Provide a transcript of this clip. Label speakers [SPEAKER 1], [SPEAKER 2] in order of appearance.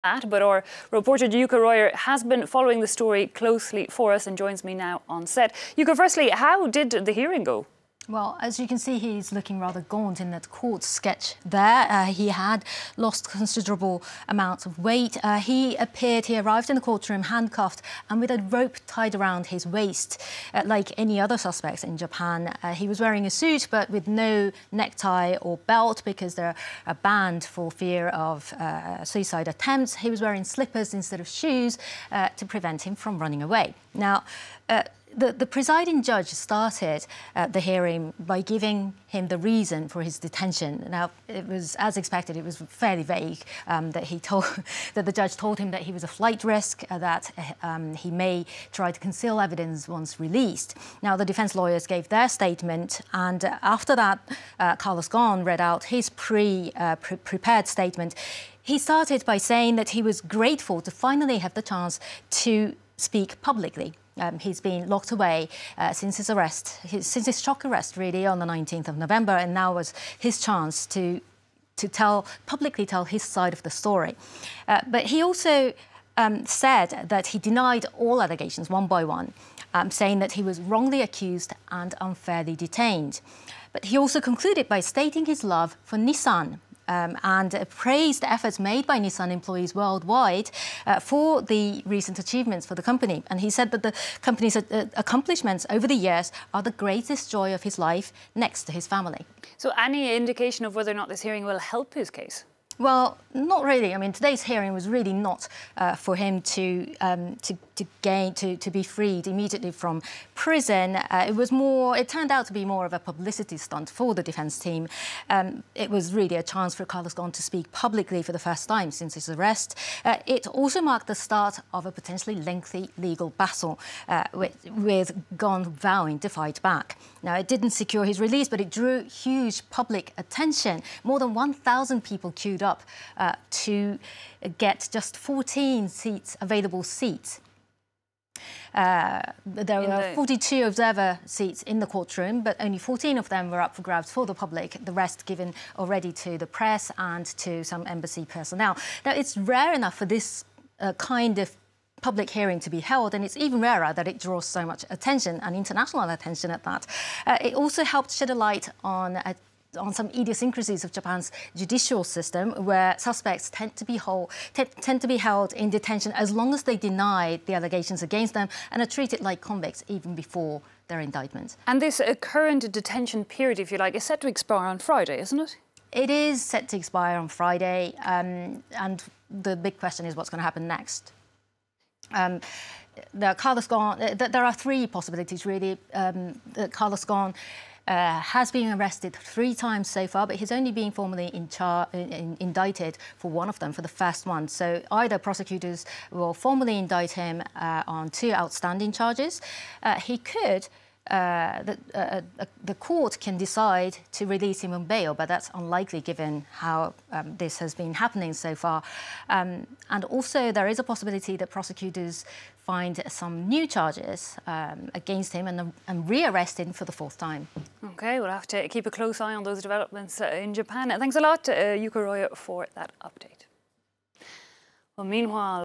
[SPEAKER 1] But our reporter Yuka Royer has been following the story closely for us and joins me now on set. Yuka, firstly, how did the hearing go?
[SPEAKER 2] Well, as you can see, he's looking rather gaunt in that court sketch there. He had lost considerable amounts of weight. He arrived in the courtroom handcuffed and with a rope tied around his waist, like any other suspects in Japan. He was wearing a suit, but with no necktie or belt because they're banned for fear of suicide attempts. He was wearing slippers instead of shoes to prevent him from running away. Now, the presiding judge started the hearing by giving him the reason for his detention. Now, it was, as expected, it was fairly vague that the judge told him that he was a flight risk, that he may try to conceal evidence once released. Now, the defense lawyers gave their statement, and after that, Carlos Ghosn read out his prepared statement. He started by saying that he was grateful to finally have the chance to speak publicly. He's been locked away since his arrest, since his shock arrest, really, on the 19th of November, and now was his chance to publicly tell his side of the story. But he also said that he denied all allegations one by one, saying that he was wrongly accused and unfairly detained. But he also concluded by stating his love for Nissan. And praised the efforts made by Nissan employees worldwide for the recent achievements for the company. And he said that the company's accomplishments over the years are the greatest joy of his life next to his family.
[SPEAKER 1] So any indication of whether or not this hearing will help his case?
[SPEAKER 2] Well, not really. I mean, today's hearing was really not for him to be freed immediately from prison. It turned out to be more of a publicity stunt for the defense team. It was really a chance for Carlos Ghosn to speak publicly for the first time since his arrest. It also marked the start of a potentially lengthy legal battle with Ghosn vowing to fight back. Now, it didn't secure his release, but it drew huge public attention. More than 1,000 people queued up to get just 14 available seats. There were 42 observer seats in the courtroom, but only 14 of them were up for grabs for the public, the rest given already to the press and to some embassy personnel. Now, it's rare enough for this kind of public hearing to be held, and it's even rarer that it draws so much attention, and international attention at that. It also helped shed a light on some idiosyncrasies of Japan's judicial system, where suspects tend to be held in detention as long as they deny the allegations against them and are treated like convicts even before their indictment.
[SPEAKER 1] And this current detention period, if you like, is set to expire on Friday, isn't it?
[SPEAKER 2] It is set to expire on Friday, and the big question is what's going to happen next. Carlos Ghosn, there are three possibilities, really. Carlos Ghosn has been arrested 3 times so far, but he's only been formally indicted for one of them, for the first one. So either prosecutors will formally indict him on 2 outstanding charges. The court can decide to release him on bail, but that's unlikely given how this has been happening so far. And also there is a possibility that prosecutors find some new charges against him and re-arrest him for the 4th time.
[SPEAKER 1] OK, we'll have to keep a close eye on those developments in Japan. Thanks a lot, Yuka Royer, for that update. Well, meanwhile,